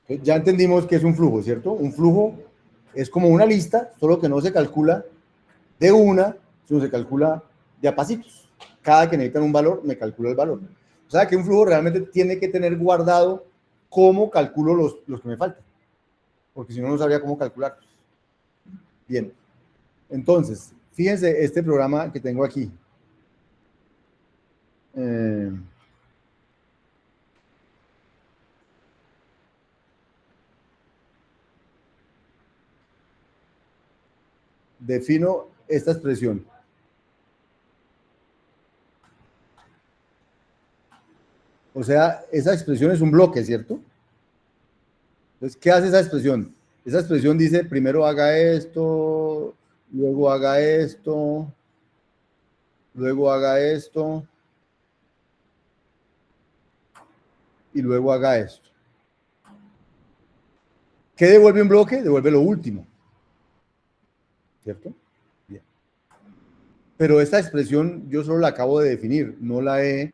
Entonces, ya entendimos que es un flujo, ¿cierto? Un flujo es como una lista, solo que no se calcula de una, sino se calcula de a pasitos. Cada que necesitan un valor, me calcula el valor. O sea que un flujo realmente tiene que tener guardado cómo calculo los que me faltan, porque si no, no sabría cómo calcularlos. Bien, entonces, fíjense este programa que tengo aquí. Defino esta expresión. O sea, esa expresión es un bloque, ¿cierto? Entonces, ¿qué hace esa expresión? Esa expresión dice, primero haga esto, luego haga esto, luego haga esto, y luego haga esto. ¿Qué devuelve un bloque? Devuelve lo último. ¿Cierto? Bien. Pero esta expresión yo solo la acabo de definir, no la he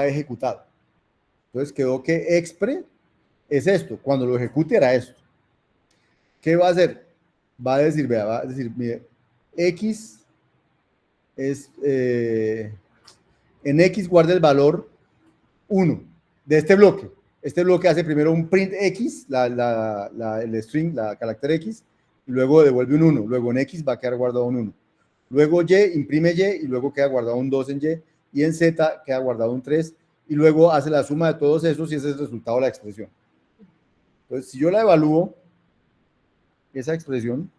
ejecutado. Entonces quedó que expre es esto. Cuando lo ejecute hará esto. ¿Qué va a hacer? Va a decir, vea, va a decir, mire, X es, en X guarda el valor 1 de este bloque. Este bloque hace primero un print X, el string, la carácter X, y luego devuelve un 1. Luego en X va a quedar guardado un 1. Luego Y, imprime Y, y luego queda guardado un 2 en Y en Z queda guardado un 3, y luego hace la suma de todos esos y ese es el resultado de la expresión. Entonces, si yo la evalúo, esa expresión,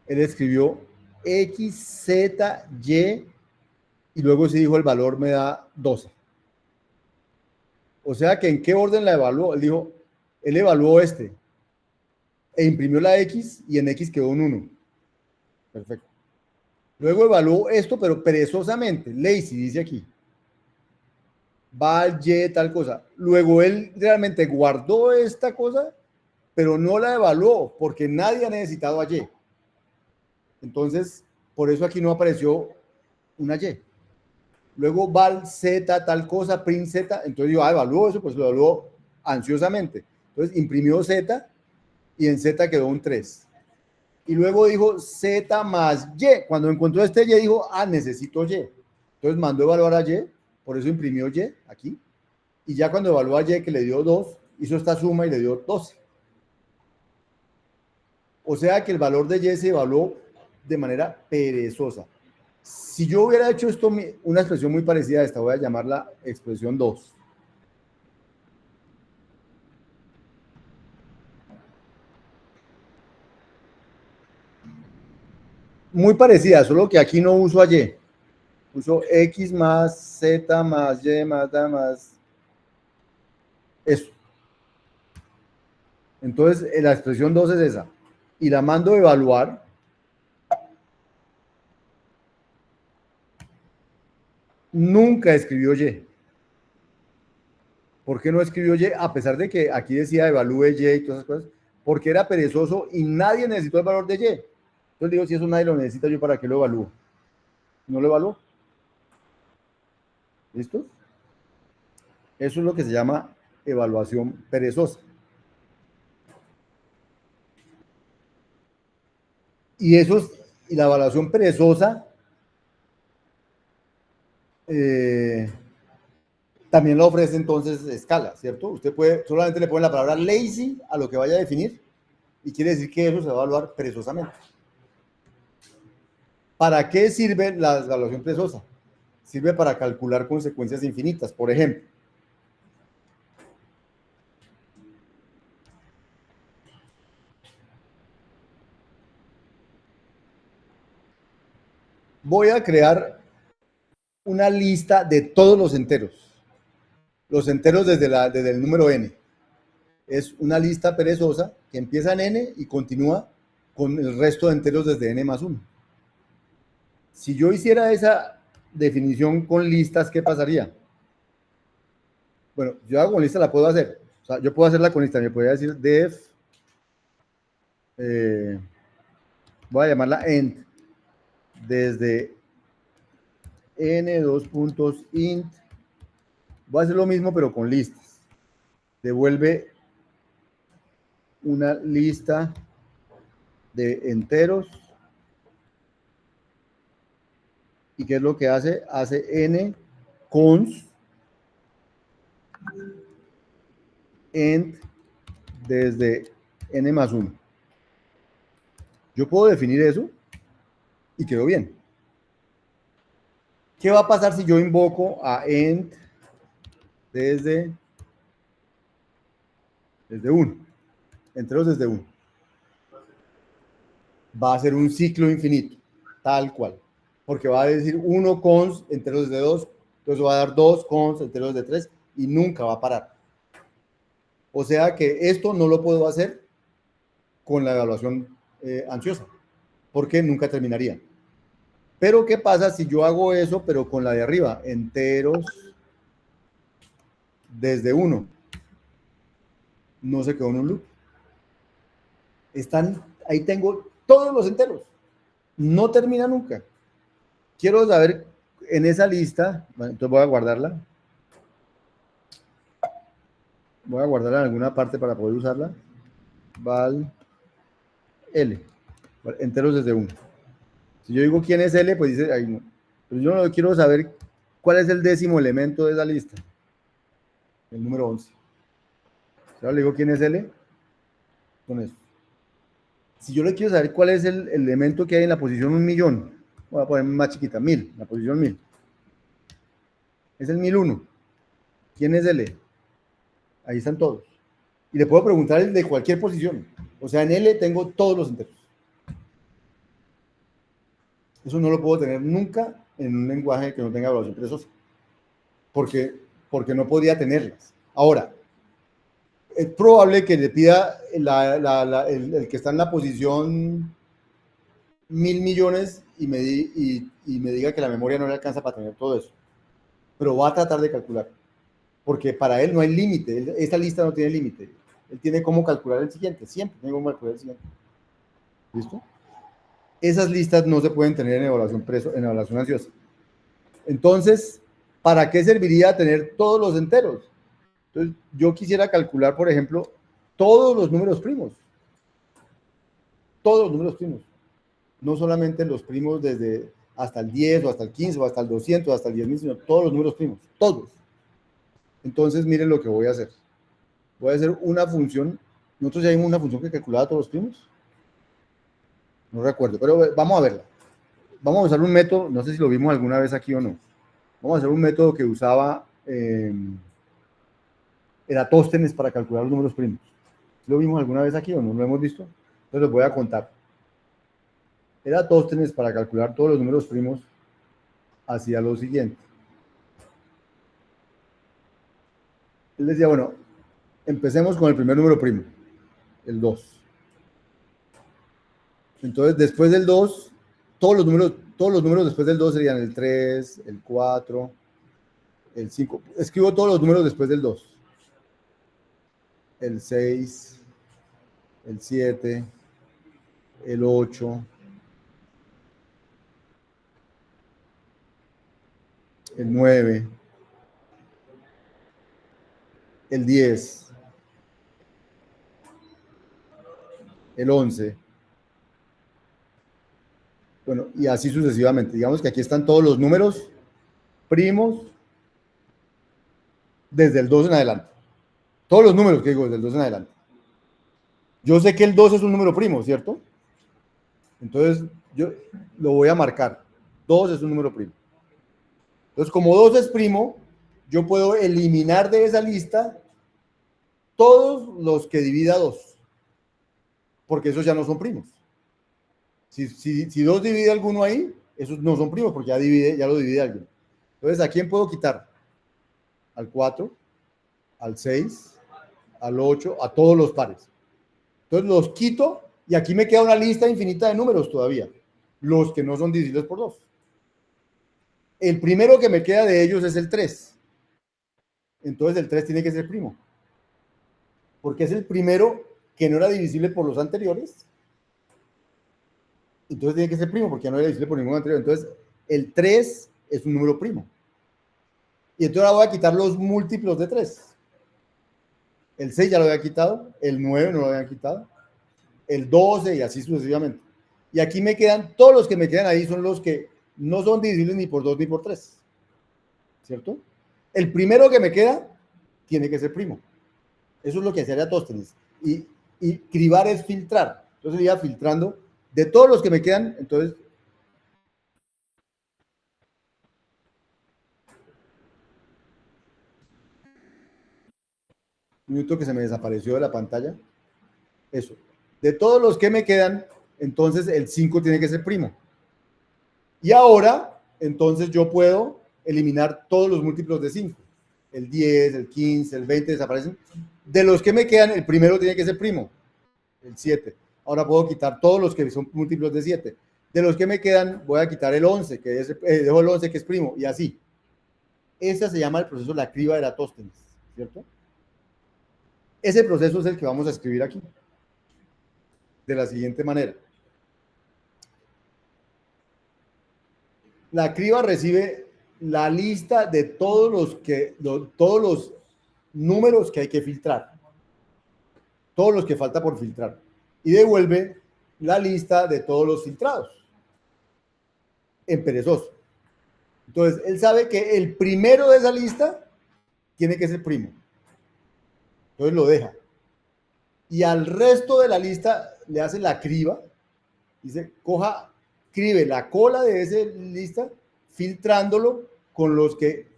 él escribió X, Z, Y, y luego se dijo el valor me da 12. O sea que en qué orden la evaluó. Él dijo, él evaluó este e imprimió la X y en X quedó un 1. Perfecto. Luego evaluó esto, pero perezosamente, lazy, dice aquí. Va al Y, tal cosa. Luego él realmente guardó esta cosa, pero no la evaluó porque nadie ha necesitado a Y. Entonces, por eso aquí no apareció una Y. Luego va al Z, tal cosa, print Z. Entonces yo evaluó eso, pues lo evaluó ansiosamente. Entonces imprimió Z y en Z quedó un 3. Y luego dijo Z más Y. Cuando encontró este Y, dijo, necesito Y. Entonces mandó a evaluar a Y, por eso imprimió Y aquí. Y ya cuando evaluó a Y, que le dio 2, hizo esta suma y le dio 12. O sea que el valor de Y se evaluó de manera perezosa. Si yo hubiera hecho esto, una expresión muy parecida a esta, voy a llamarla expresión 2. Muy parecida, solo que aquí no uso a Y. Uso X más Z más Y más D más eso. Entonces, la expresión 2 es esa. Y la mando a evaluar. Nunca escribió Y. ¿Por qué no escribió Y? A pesar de que aquí decía evalúe Y y todas esas cosas. Porque era perezoso y nadie necesitó el valor de Y. Entonces digo, si eso nadie lo necesita, ¿yo para qué lo evalúo? ¿No lo evalúo? ¿Listo? Eso es lo que se llama evaluación perezosa. Y la evaluación perezosa también lo ofrece entonces escala, ¿cierto? Usted puede, solamente le pone la palabra lazy a lo que vaya a definir y quiere decir que eso se va a evaluar perezosamente. ¿Para qué sirve la evaluación perezosa? Sirve para calcular consecuencias infinitas, por ejemplo. Voy a crear una lista de todos los enteros desde el número n. Es una lista perezosa que empieza en n y continúa con el resto de enteros desde n más 1. Si yo hiciera esa definición con listas, ¿qué pasaría? Bueno, yo hago con lista, la puedo hacer. O sea, yo puedo hacerla con lista. Me podría decir def, voy a llamarla end, desde n2 puntos int Voy a hacer lo mismo, pero con listas. Devuelve una lista de enteros. ¿Y qué es lo que hace? Hace n cons end desde n más 1. Yo puedo definir eso y quedó bien. ¿Qué va a pasar si yo invoco a end desde 1? Enteros desde 1. Va a ser un ciclo infinito, tal cual. Porque va a decir 1 cons enteros desde 2, entonces va a dar 2 cons enteros desde 3 y nunca va a parar. O sea que esto no lo puedo hacer con la evaluación ansiosa, porque nunca terminaría. Pero ¿qué pasa si yo hago eso, pero con la de arriba? Enteros desde 1. No se quedó en un loop. Ahí tengo todos los enteros. No termina nunca. Quiero saber en esa lista, bueno, entonces voy a guardarla. Voy a guardarla en alguna parte para poder usarla. Val L. Enteros desde 1. Si yo digo quién es L, pues dice, ahí no. Pero yo no quiero saber cuál es el décimo elemento de esa lista. El número 11. Ahora le digo quién es L. Con eso. Si yo le quiero saber cuál es el elemento que hay en la posición 1.000.000, voy a poner más chiquita, 1000, la posición 1000. Es el 1001. ¿Quién es L? Ahí están todos. Y le puedo preguntar el de cualquier posición. O sea, en L tengo todos los enteros. Eso no lo puedo tener nunca en un lenguaje que no tenga evaluación perezosa. Porque no podría tenerlas. Ahora, es probable que le pida el que está en la posición 1.000.000.000 y me diga que la memoria no le alcanza para tener todo eso. Pero va a tratar de calcular. Porque para él no hay límite. Esta lista no tiene límite. Él tiene cómo calcular el siguiente. Siempre tiene cómo calcular el siguiente. ¿Listo? Esas listas no se pueden tener en evaluación ansiosa. Entonces, ¿para qué serviría tener todos los enteros? Entonces, yo quisiera calcular, por ejemplo, todos los números primos. Todos los números primos. No solamente los primos desde hasta el 10 o hasta el 15 o hasta el 200 o hasta el 10.000, sino todos los números primos. Todos. Entonces, miren lo que voy a hacer. Voy a hacer una función. Nosotros ya vimos una función que calculaba todos los primos. No recuerdo, pero vamos a verla. Vamos a usar un método, no sé si lo vimos alguna vez aquí o no. Vamos a hacer un método que usaba Eratóstenes para calcular los números primos. ¿Lo vimos alguna vez aquí o no lo hemos visto? Entonces les voy a contar. Eratóstenes para calcular todos los números primos hacía lo siguiente. Él decía, bueno, empecemos con el primer número primo, el 2. Entonces, después del 2, todos los números después del 2 serían el 3, el 4, el 5. Escribo todos los números después del 2. El 6, el 7, el 8, el 9, el 10, el 11. Bueno, y así sucesivamente. Digamos que aquí están todos los números primos desde el 2 en adelante. Todos los números que digo desde el 2 en adelante. Yo sé que el 2 es un número primo, ¿cierto? Entonces, yo lo voy a marcar. 2 es un número primo. Entonces, como 2 es primo, yo puedo eliminar de esa lista todos los que divida 2. Porque esos ya no son primos. Si 2 divide alguno ahí, esos no son primos porque ya lo divide alguien. Entonces, ¿a quién puedo quitar? Al 4, al 6, al 8, a todos los pares. Entonces los quito y aquí me queda una lista infinita de números todavía. Los que no son divisibles por 2. El primero que me queda de ellos es el 3. Entonces el 3 tiene que ser primo. Porque es el primero que no era divisible por los anteriores. Entonces tiene que ser primo porque ya no era divisible por ningún anterior. Entonces el 3 es un número primo. Y entonces ahora voy a quitar los múltiplos de 3. El 6 ya lo había quitado, el 9 no lo habían quitado, el 12 y así sucesivamente. Y aquí me quedan, todos los que me quedan ahí son los que no son divisibles ni por 2 ni por 3. ¿Cierto? El primero que me queda tiene que ser primo. Eso es lo que hacía Eratóstenes. Y cribar es filtrar. Entonces iba filtrando de todos los que me quedan, entonces un minuto que se me desapareció de la pantalla. Eso. De todos los que me quedan, entonces el 5 tiene que ser primo. Y ahora, entonces yo puedo eliminar todos los múltiplos de 5. El 10, el 15, el 20 desaparecen. De los que me quedan, el primero tiene que ser primo. El 7. Ahora puedo quitar todos los que son múltiplos de 7. De los que me quedan, voy a quitar el 11, que es, dejo el 11 que es primo, y así. Ese se llama el proceso de la criba de Eratóstenes, ¿cierto? Ese proceso es el que vamos a escribir aquí. De la siguiente manera. La criba recibe la lista de todos los números que hay que filtrar. Todos los que falta por filtrar. Y devuelve la lista de todos los filtrados. En perezoso. Entonces, él sabe que el primero de esa lista tiene que ser primo. Entonces lo deja. Y al resto de la lista le hace la criba. Dice, cribe la cola de esa lista, filtrándolo con los que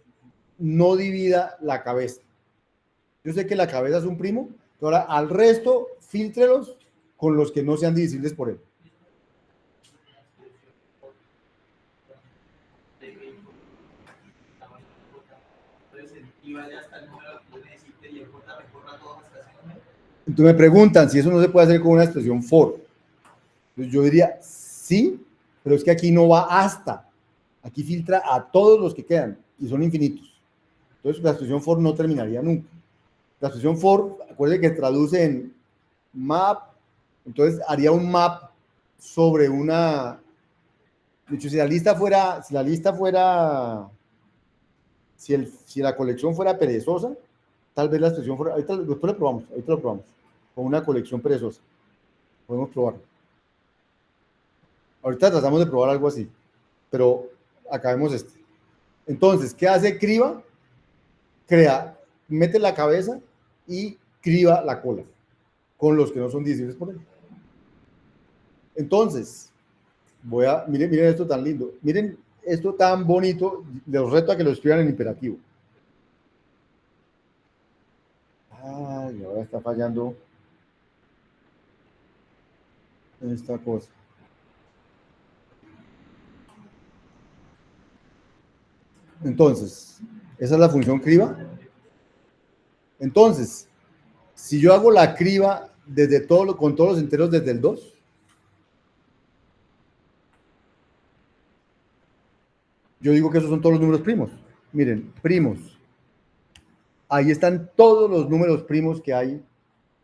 no divida la cabeza. Yo sé que la cabeza es un primo, pero ahora al resto, filtrelos con los que no sean divisibles por él. Entonces me preguntan si eso no se puede hacer con una expresión for. Entonces yo diría sí, pero es que aquí no va hasta. Aquí filtra a todos los que quedan y son infinitos. Entonces la expresión for no terminaría nunca. La expresión for, acuérdense que traduce en map, entonces haría un map sobre una. De hecho, si la lista fuera, si la colección fuera perezosa, tal vez la expresión fuera, después lo probamos, con una colección perezosa. Podemos probarlo. Ahorita tratamos de probar algo así, pero acabemos este. Entonces, ¿qué hace criba? Mete la cabeza y criba la cola, con los que no son divisibles por él. Entonces, miren esto tan lindo, miren esto tan bonito, les reto a que lo escriban en imperativo. Ay, ahora está fallando esta cosa. Entonces, esa es la función criba. Entonces, si yo hago la criba con todos los enteros desde el 2, yo digo que esos son todos los números primos. Miren, primos. Ahí están todos los números primos que hay,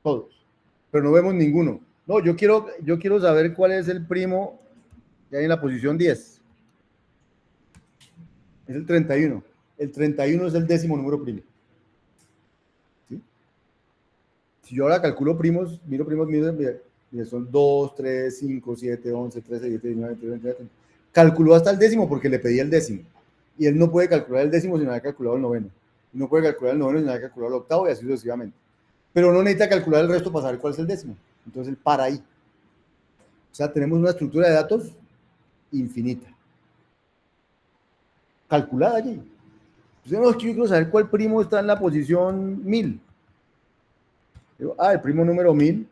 todos. Pero no vemos ninguno. No, yo quiero saber cuál es el primo que hay en la posición 10. Es el 31. El 31 es el 10º número primo. ¿Sí? Si yo ahora calculo primos, miro, son 2, 3, 5, 7, 11, 13, 17, 19, 20, 20, 20. Calculó hasta el 10º porque le pedí el 10º. Y él no puede calcular el 10º sin haber calculado el 9º. No puede calcular el 9º sin haber calculado el 8º y así sucesivamente. Pero no necesita calcular el resto para saber cuál es el 10º. Entonces él para ahí. O sea, tenemos una estructura de datos infinita. Calculada allí. Entonces, no, yo quiero saber cuál primo está en la posición 1000. Digo, el primo número 1000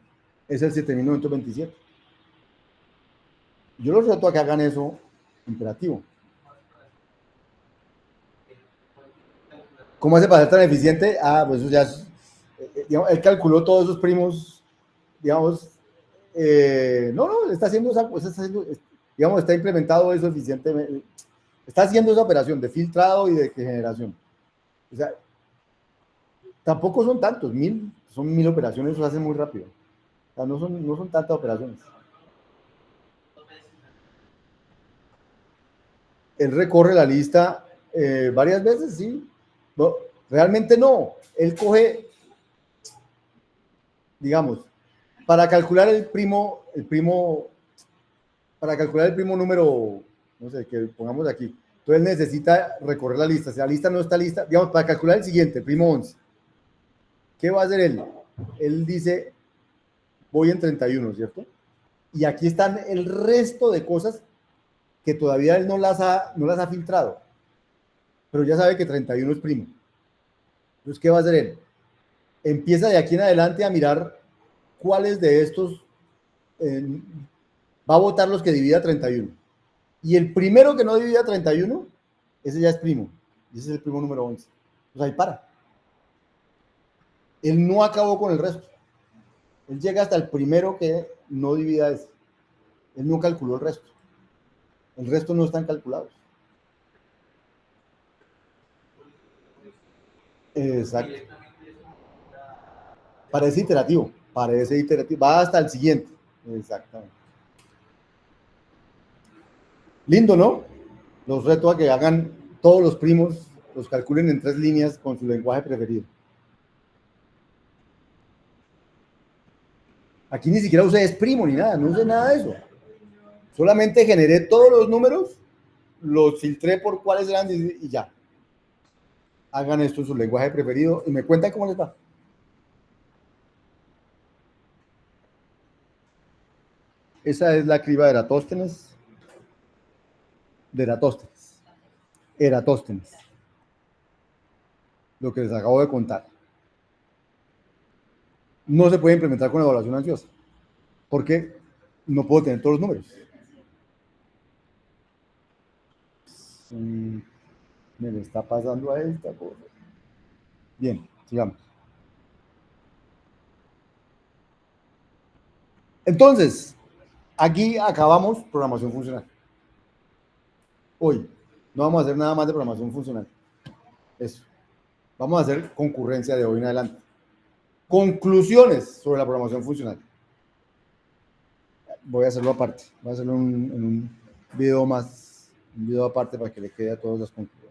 es el 7927. Yo los reto a que hagan eso imperativo. ¿Cómo hace para ser tan eficiente? Pues eso ya es, digamos, él calculó todos esos primos, digamos, no, está haciendo digamos, está implementado eso eficientemente, está haciendo esa operación de filtrado y de generación. O sea, tampoco son tantos, son 1000 operaciones, eso se hace muy rápido. O sea, no son tantas operaciones. Él recorre la lista varias veces, sí. No, realmente no. Él coge, digamos, para calcular para calcular el primo número, no sé, que pongamos aquí. Entonces necesita recorrer la lista. Si la lista no está lista, digamos, para calcular el siguiente, primo 11. ¿Qué va a hacer él? Él dice, voy en 31, ¿cierto? Y aquí están el resto de cosas que todavía él no las ha filtrado. Pero ya sabe que 31 es primo. Entonces, ¿qué va a hacer él? Empieza de aquí en adelante a mirar cuáles de estos va a votar los que divida 31. Y el primero que no divida 31, ese ya es primo. Y ese es el primo número 11. Pues ahí para. Él no acabó con el resto. Él llega hasta el primero que no divida ese. Él no calculó el resto. El resto no están calculados. Exacto. Parece iterativo. Parece iterativo. Va hasta el siguiente. Exactamente. Lindo, ¿no? Los reto a que hagan todos los primos, los calculen en 3 líneas con su lenguaje preferido. Aquí ni siquiera usé primo ni nada, no usé nada de eso. Solamente generé todos los números, los filtré por cuáles eran y ya. Hagan esto en su lenguaje preferido y me cuentan cómo les va. Esa es la criba de Eratóstenes. Eratóstenes. Lo que les acabo de contar. No se puede implementar con evaluación ansiosa, porque no puedo tener todos los números. Me le está pasando a esta cosa. Bien, sigamos. Entonces, aquí acabamos programación funcional. Hoy no vamos a hacer nada más de programación funcional. Eso. Vamos a hacer concurrencia de hoy en adelante. Conclusiones sobre la programación funcional. Voy a hacerlo aparte. Voy a hacerlo en un video más, un video aparte para que le quede a todos los conclusiones.